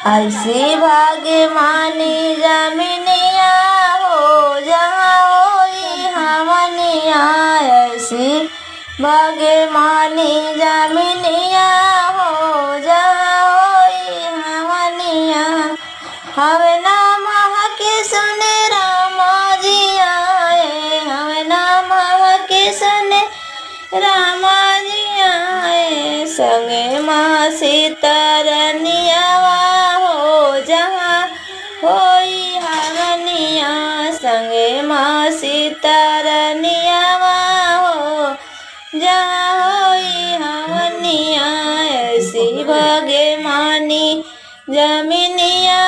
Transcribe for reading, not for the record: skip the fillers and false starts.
ऐसी भाग्य मानी जमिनिया हो जहाँ होई हमनिया। ऐसी भाग्य मानी जमिनिया हो जहाँ होई हमनिया। हवे नाम के सुने राम जी आए, हवे नाम के सुने राम जी आए। संगे माँ सीतारनिया हो जहाँ होई हमनिया। संगे माँ सीतारनिया हो जहाँ होई हमनिया। ऐसी भाग्य मानी जमिनिया